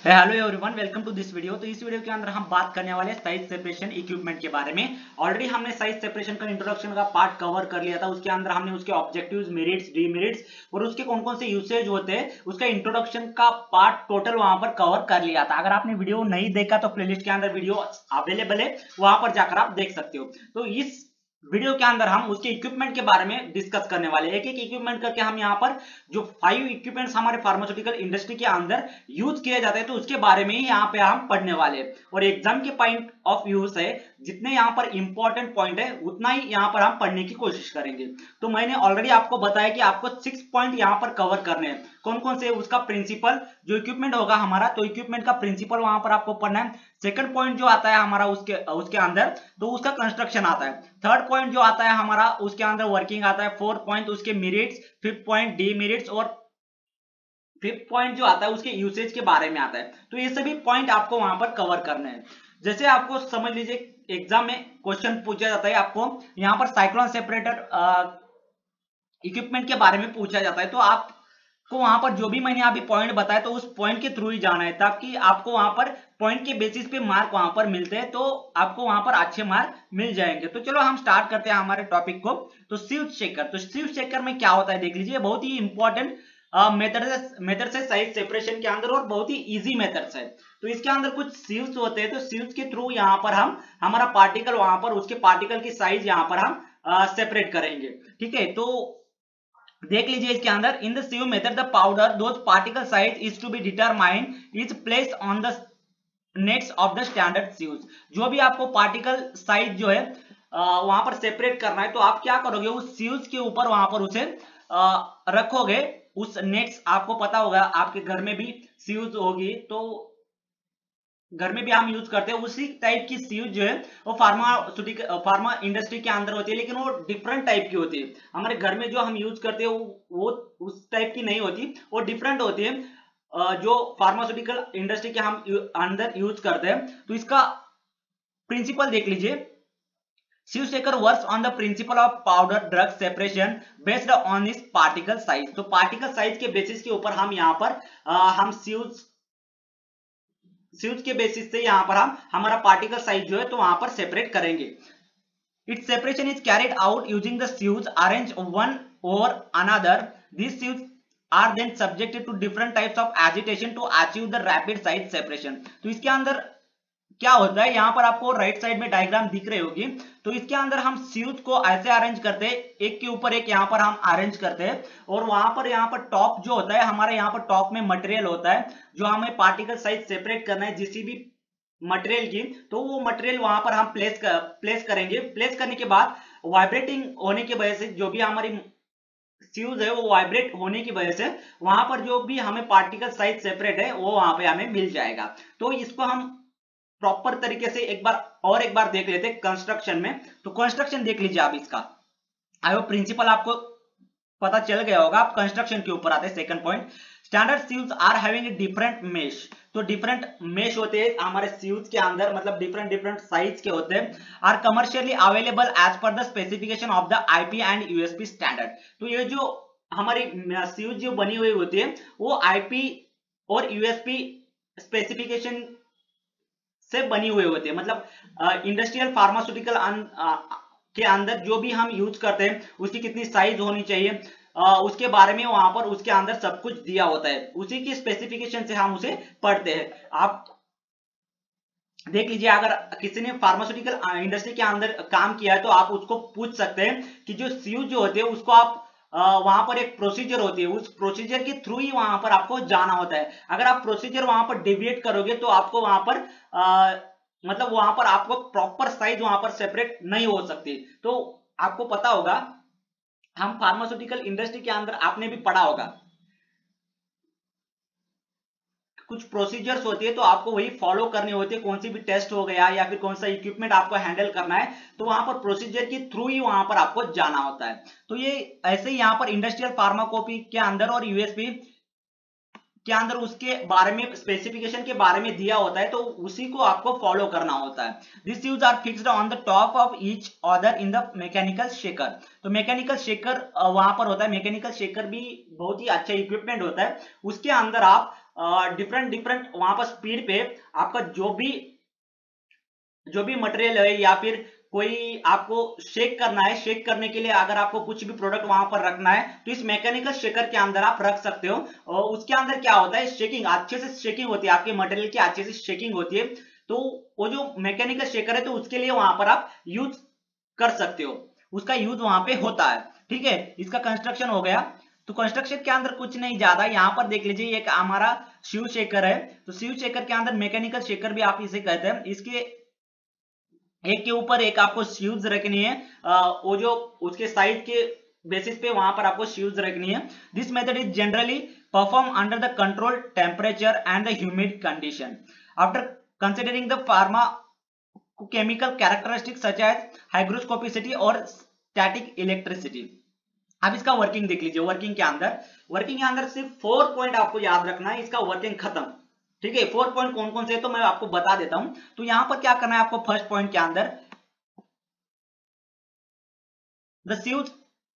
Hello everyone, welcome to this video. तो इस video के अंदर हम बात करने वाले साइज सेपरेशन इक्विपमेंट के बारे में। ऑलरेडी हमने साइज सेपरेशन का इंट्रोडक्शन का पार्ट कवर कर लिया था। उसके अंदर हमने उसके ऑब्जेक्टिव्स, मेरिट्स, डीमेरिट्स और उसके कौन कौन से यूसेज होते हैं उसका इंट्रोडक्शन का पार्ट टोटल वहां पर कवर कर लिया था। अगर आपने वीडियो नहीं देखा तो प्लेलिस्ट के अंदर वीडियो अवेलेबल है, वहां पर जाकर आप देख सकते हो। तो इस वीडियो के अंदर हम उसके इक्विपमेंट के बारे में डिस्कस करने वाले हैं। एक एक इक्विपमेंट करके हम यहाँ पर जो 5 इक्विपमेंट्स हमारे फार्मास्यूटिकल इंडस्ट्री के अंदर यूज किए जाते हैं तो उसके बारे में ही यहाँ पे हम पढ़ने वाले हैं। और एग्जाम के पॉइंट ऑफ व्यू से जितने यहाँ पर इंपॉर्टेंट पॉइंट है उतना ही यहाँ पर हम पढ़ने की कोशिश करेंगे। तो मैंने ऑलरेडी आपको बताया कि आपको 6 पॉइंट यहाँ पर कवर करने हैं। कौन कौन से? उसका प्रिंसिपल, जो इक्विपमेंट होगा हमारा, तो इक्विपमेंट का प्रिंसिपल वहां पर आपको पढ़ना है। सेकंड पॉइंट जो आता है हमारा उसके अंदर, तो उसका कंस्ट्रक्शन आता है। थर्ड पॉइंट जो आता है हमारा उसके अंदर वर्किंग आता है। फोर्थ पॉइंट उसके मेरिट्स, फिफ्थ पॉइंट डीमेरिट्स और फिफ्थ पॉइंट जो आता है उसके यूसेज के बारे में आता है। तो ये सभी पॉइंट आपको वहां पर कवर करने हैं। जैसे आपको समझ लीजिए एग्जाम में क्वेश्चन पूछा जाता है, आपको यहाँ पर साइक्लोन सेपरेटर इक्विपमेंट के बारे में पूछा जाता है, तो आपको वहां पर जो भी मैंने अभी पॉइंट बताया तो उस पॉइंट के थ्रू ही जाना है, ताकि आपको वहां पर पॉइंट के बेसिस पे मार्क वहां पर मिलते हैं, तो आपको वहां पर अच्छे मार्क मिल जाएंगे। तो चलो हम स्टार्ट करते हैं हमारे टॉपिक को। तो स्विच चेकर, तो स्विच चेकर में क्या होता है देख लीजिए। बहुत ही इंपॉर्टेंट मेथड से साइज सेपरेशन के अंदर और बहुत ही इजी मेथड्स है। तो इसके अंदर कुछ सीव्स होते हैं, तो सीव्स के थ्रू यहाँ पर हम हमारा पार्टिकल वहां पर उसके पार्टिकल की साइज यहाँ पर हम सेपरेट करेंगे। ठीक है, तो देख लीजिए इसके अंदर, in the sieve method the powder those particle size is to be determined is placed on the nets of the standard sieves. जो भी आपको पार्टिकल साइज जो है वहां पर सेपरेट करना है, तो आप क्या करोगे, उस सीव्स के ऊपर वहां पर उसे रखोगे। उस नेट्स, आपको पता होगा आपके घर में भी सीव्स होगी, तो घर में भी हम यूज करते हैं उसी टाइप की सीव जो है वो फार्मा इंडस्ट्री के अंदर होती है, लेकिन वो डिफरेंट टाइप की होती है। हमारे घर में जो हम यूज करते हैं वो उस टाइप की नहीं होती, वो डिफरेंट होती है जो फार्मास्यूटिकल इंडस्ट्री के हम अंदर यूज करते हैं। तो इसका प्रिंसिपल देख लीजिए। Sieve shaker works on the principle of powder drug separation based on its particle size। तो पार्टिकल साइज के बेसिस के ऊपर हम यहाँ पर हम सीव्स के बेसिस से यहाँ पर हम हमारा पार्टिकल साइज जो है तो वहां पर सेपरेट करेंगे। Its separation is carried out using the sieves arranged one over another. These sieves are then subjected to different types of agitation to achieve the rapid size separation। तो इसके अंदर क्या होता है, यहाँ पर आपको राइट साइड में डायग्राम दिख रही होगी। तो इसके अंदर हम सीव्स को ऐसे अरेंज करते हैं, एक के ऊपर एक यहाँ पर हम अरेंज करते हैं। और वहां पर यहाँ पर टॉप जो होता है हमारे, यहाँ पर टॉप में मटेरियल होता है जो हमें पार्टिकल साइज सेपरेट करना है जिसी भी मटेरियल की, तो वो मटेरियल वहां पर हम प्लेस करेंगे। प्लेस करने के बाद वाइब्रेटिंग होने की वजह से जो भी हमारी सीव्स है वो वाइब्रेट होने की वजह से वहां पर जो भी हमें पार्टिकल साइज सेपरेट है वो वहां पे हमें मिल जाएगा। तो इसको हम प्रॉपर तरीके से एक बार देख लेते हैं कंस्ट्रक्शन में। तो कंस्ट्रक्शन देख लीजिए आप इसका। आई होप प्रिंसिपल आपको पता चल गया होगा। आप कंस्ट्रक्शन के ऊपर आते हैं। Second point, standard sieves are having different mesh. तो डिफरेंट मेश होते हैं हमारे सीव्स के अंदर, मतलब डिफरेंट साइज के होते हैं। Are commercially available as per the specification of the IP and USP standard. तो ये जो हमारी सीव्स जो बनी हुई होती है वो आईपी और यूएसपी स्पेसिफिकेशन से बनी हुए होते हैं। मतलब इंडस्ट्रियल फार्मास्यूटिकल के अंदर जो भी हम यूज करते हैं उसकी कितनी साइज होनी चाहिए उसके बारे में वहां पर उसके अंदर सब कुछ दिया होता है। उसी की स्पेसिफिकेशन से हम उसे पढ़ते हैं। आप देख लीजिए, अगर किसी ने फार्मास्यूटिकल इंडस्ट्री के अंदर काम किया है तो आप उसको पूछ सकते हैं कि जो सीव जो होते हैं उसको आप वहां पर एक प्रोसीजर होती है, उस प्रोसीजर के थ्रू ही वहां पर आपको जाना होता है। अगर आप प्रोसीजर वहां पर डिविएट करोगे तो आपको वहां पर मतलब वहां पर आपको प्रॉपर साइज वहां पर सेपरेट नहीं हो सकती। तो आपको पता होगा, हम फार्मास्यूटिकल इंडस्ट्री के अंदर आपने भी पढ़ा होगा, कुछ प्रोसीजर्स होती है तो आपको वही फॉलो करनी होती है। कौन सी भी टेस्ट हो गया या फिर कौन सा इक्विपमेंट आपको हैंडल करना है तो वहां पर प्रोसीजर के थ्रू ही वहां पर आपको जाना होता है। तो ये ऐसे ही यहाँ पर इंडस्ट्रियल फार्माकोपी के अंदर और यूएसपी के अंदर उसके बारे में स्पेसिफिकेशन के बारे में दिया होता है, तो उसी को आपको फॉलो करना होता है। This sieves are fixed on the top of each other in the mechanical shaker. तो मैकेनिकल शेकर वहां पर होता है। मैकेनिकल शेकर भी बहुत ही अच्छा इक्विपमेंट होता है। उसके अंदर आप डिफरेंट डिफरेंट वहां पर स्पीड पे आपका जो भी मटेरियल है या फिर कोई आपको शेक करना है, शेक करने के लिए अगर आपको कुछ भी प्रोडक्ट वहां पर रखना है तो इस मैकेनिकल शेकर के अंदर आप रख सकते हो। और उसके अंदर क्या होता है, शेकिंग अच्छे से शेकिंग होती है, आपके मटेरियल की अच्छे से शेकिंग होती है। तो वो जो मैकेनिकल शेकर है तो उसके लिए वहां पर आप यूज कर सकते हो, उसका यूज वहां पे होता है। ठीक है, इसका कंस्ट्रक्शन हो गया। तो कंस्ट्रक्शन के अंदर कुछ नहीं ज्यादा, यहाँ पर देख लीजिए एक हमारा शिव शेकर है। तो शिव शेकर के अंदर मैकेनिकल शेकर भी आप इसे कहते हैं। इसके एक के ऊपर एक आपको शीव्स रखनी है, वो जो उसके साइज के बेसिस पे वहां पर आपको शीव्स रखनी है। This method is generally perform under the control temperature and the humid condition after considering the pharma chemical characteristics such as hygroscopicity और स्टैटिक इलेक्ट्रिसिटी। अब इसका वर्किंग देख लीजिए। वर्किंग के अंदर सिर्फ 4 पॉइंट आपको याद रखना है, इसका वर्किंग खत्म। ठीक है, 4 पॉइंट कौन कौन से तो मैं आपको बता देता हूं। तो यहां पर क्या करना है आपको, फर्स्ट पॉइंट के अंदर the sieves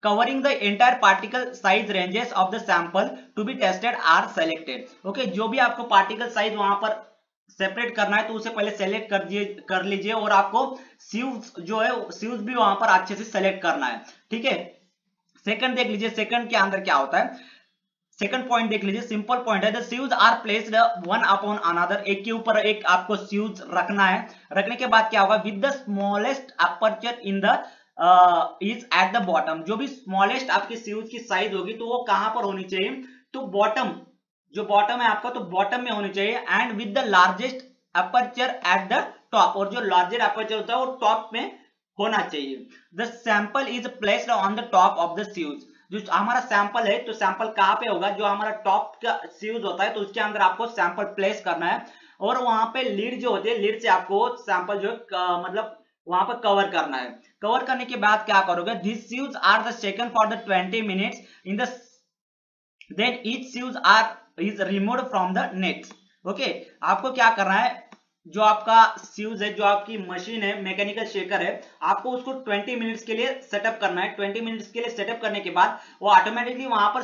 covering the entire particle size ranges of the sample to be tested are selected। Okay, जो भी आपको पार्टिकल साइज वहां पर सेपरेट करना है तो उसे पहले सेलेक्ट कर लीजिए और आपको सीव्स जो है सीव्स भी वहां पर अच्छे से सेलेक्ट करना है। ठीक है, सेकंड देख लीजिए, सेकंड के अंदर क्या होता है। सेकंड पॉइंट देख लीजिए, सिंपल पॉइंट है, the sieves are placed one upon another, एक के ऊपर एक आपको सीव्स रखना है। रखने के बाद क्या होगा, with the smallest aperture in the is at the bottom. जो भी स्मॉलेस्ट आपकी सीव्स की साइज होगी तो वो कहां पर होनी चाहिए, तो बॉटम, जो बॉटम है आपका तो बॉटम में होनी चाहिए। And with the largest aperture at the top, और जो लार्जेस्ट अपर्चर होता है वो टॉप में होना चाहिए। The sample is placed on the top of the sieves. जो हमारा सैंपल है तो सैंपल कहां पे होगा, जो हमारा टॉप का सीव्स होता है तो उसके अंदर आपको सैंपल प्लेस करना है। और वहां पे लीड जो होती है, लीड से आपको सैंपल जो मतलब वहां पर कवर करना है। कवर करने के बाद क्या करोगे, this sieves are the second for the 20 minutes in the then each sieves are is removed from the net. Okay, आपको क्या करना है, जो आपका सीव्स है, जो आपकी मशीन है, मैकेनिकल शेकर है, आपको उसको 20 मिनट्स के लिए सेटअप करना है। 20 मिनट्स के लिए सेटअप करने के बाद वो ऑटोमेटिकली वहां पर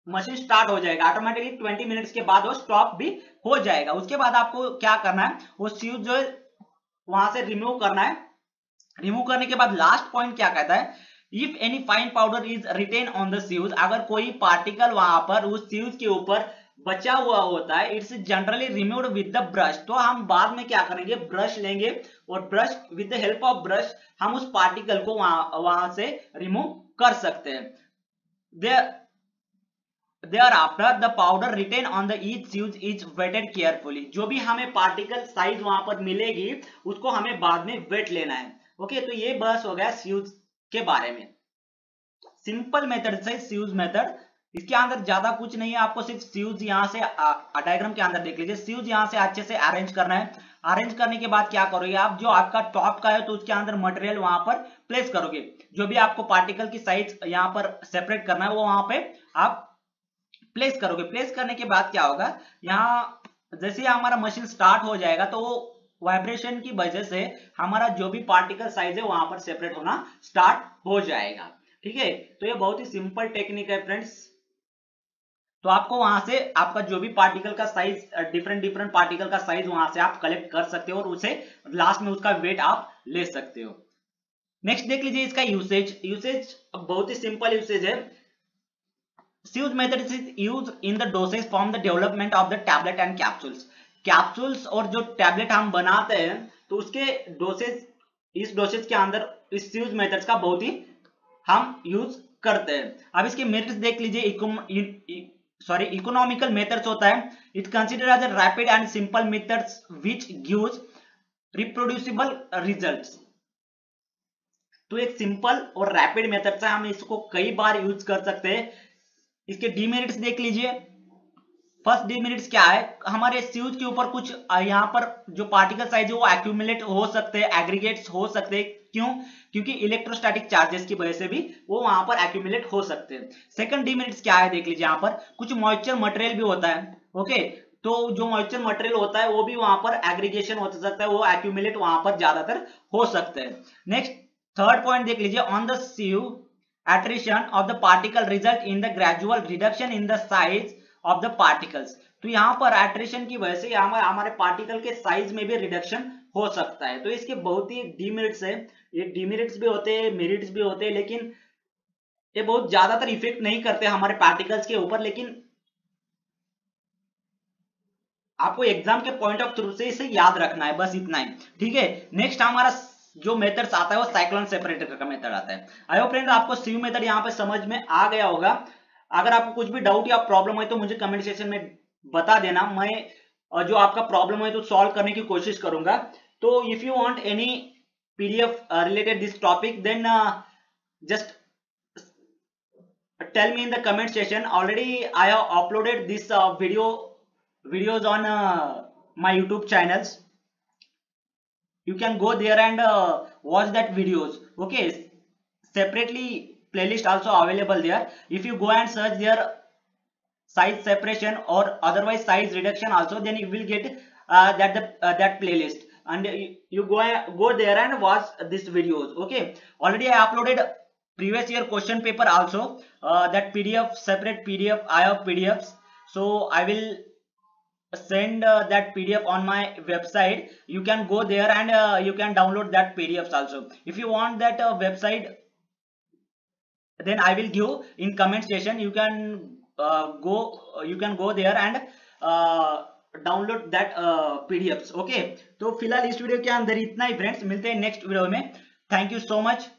मशीन स्टार्ट हो जाएगा। ऑटोमेटिकली 20 मिनट्स के बाद वो स्टॉप भी हो जाएगा। उसके बाद आपको क्या करना है, वो सीव्स जो है वहां से रिमूव करना है। रिमूव करने के बाद लास्ट पॉइंट क्या कहता है, if any fine powder is retain on the sieves, अगर कोई पार्टिकल वहां पर उस सीव्स के ऊपर बचा हुआ होता है, it's generally removed with the brush. तो हम बाद में क्या करेंगे, ब्रश लेंगे और brush with the help of brush हम उस पार्टिकल को वहां से रिमूव कर सकते हैं। Thereafter the powder retained on the each sieve is wetted carefully। जो भी हमें पार्टिकल साइज वहां पर मिलेगी उसको हमें बाद में वेट लेना है। ओके, तो ये बस हो गया सीव्स के बारे में। सिंपल मेथड से सीव्स मेथड, इसके अंदर ज्यादा कुछ नहीं है, आपको सिर्फ सीव्स यहाँ से डायग्राम के अंदर देख लीजिए, सीव्स यहाँ से अच्छे से अरेंज करना है। अरेंज करने के बाद क्या करोगे आप, जो आपका टॉप का है तो उसके अंदर मटेरियल वहां पर प्लेस करोगे। जो भी आपको पार्टिकल की साइज यहाँ पर सेपरेट करना है वो वहां पे आप प्लेस करोगे। प्लेस करने के बाद क्या होगा, यहाँ जैसे हमारा मशीन स्टार्ट हो जाएगा तो वाइब्रेशन की वजह से हमारा जो भी पार्टिकल साइज है वहां पर सेपरेट होना स्टार्ट हो जाएगा। ठीक है, तो ये बहुत ही सिंपल टेक्निक है फ्रेंड्स। तो आपको वहां से आपका जो भी पार्टिकल का साइज, डिफरेंट पार्टिकल का साइज वहां से आप कलेक्ट कर सकते हो और उसे लास्ट में उसका वेट आप ले सकते हो। नेक्स्ट देख लीजिए इसका यूसेज बहुत ही सिंपल यूसेज है। Sieve method is used in the dosage form the development of the tablet and capsules। Capsules और जो टैबलेट हम बनाते हैं तो उसके डोसेज, इस डोसेज के अंदर इस सीव्स मेथड्स का बहुत ही हम यूज करते हैं। अब इसके मेथड्स देख लीजिए। इकोनॉमिकल मेथड्स होता है, it consider as a rapid and simple methods which gives reproducible results. तो एक सिंपल और रैपिड मेथड से हम इसको कई बार यूज कर सकते हैं। इसके डीमेरिट्स देख लीजिए। फर्स्ट डीमेरिट्स क्या है, हमारे सीव्स के ऊपर कुछ यहाँ पर जो पार्टिकल साइज है वो एक्यूमुलेट हो सकते हैं, एग्रीगेट्स हो सकते हैं। क्यों, क्योंकि इलेक्ट्रोस्टैटिक चार्जेस की वजह से भी वो वहां पर एक्यूमुलेट हो सकते हैं। सेकंड डीमेरिट्स क्या है देख लीजिए, यहाँ पर कुछ मॉइस्चर मटेरियल भी होता है। ओके, तो जो मॉइस्चर मटेरियल होता है वो भी वहां पर एग्रीगेशन हो सकता है, वो एक्यूमुलेट वहां पर ज्यादातर हो सकते हैं। नेक्स्ट थर्ड पॉइंट देख लीजिए, on the सीव attrition of the particle result in the gradual reduction in the size of the particles. तो यहाँ पर एट्रेशन की वजह से हमारे पार्टिकल के साइज में भी रिडक्शन हो सकता है। तो इसके बहुत ही डीमेरिट्स है, ये डीमेरिट्स भी होते हैं, मेरिट्स भी होते हैं, लेकिन ये बहुत ज्यादातर इफेक्ट नहीं करते हमारे पार्टिकल्स के ऊपर, लेकिन आपको एग्जाम के पॉइंट ऑफ व्यू से इसे याद रखना है, बस इतना ही, ठीक है। नेक्स्ट हमारा जो मेथड्स आता है वो साइक्लोन सेपरेटर का मेथड आता है। आई होप फ्रेंड आपको सीयू मेथड यहाँ पे समझ में आ गया होगा। अगर आपको कुछ भी डाउट या प्रॉब्लम है तो मुझे कमेंट सेक्शन में बता देना, मैं जो आपका प्रॉब्लम है तो सॉल्व करने की कोशिश करूंगा। तो if you want any PDF related this topic then just tell me in the comment section. Already I have uploaded this videos on my YouTube channels. You can go there and watch that videos. Okay, separately playlist also available there. If you go and search there size separation or otherwise size reduction also, then you will get that playlist, and you go there and watch these videos. Okay, already I uploaded previous year question paper also, that PDF, separate PDF, I have PDFs, so I will send that PDF on my website. You can go there and you can download that PDFs also. If you want that website, then I will give in comment section. You can go there and download that PDFs. Okay, तो फिलहाल इस video के अंदर इतना ही friends, मिलते हैं next video में। Thank you so much.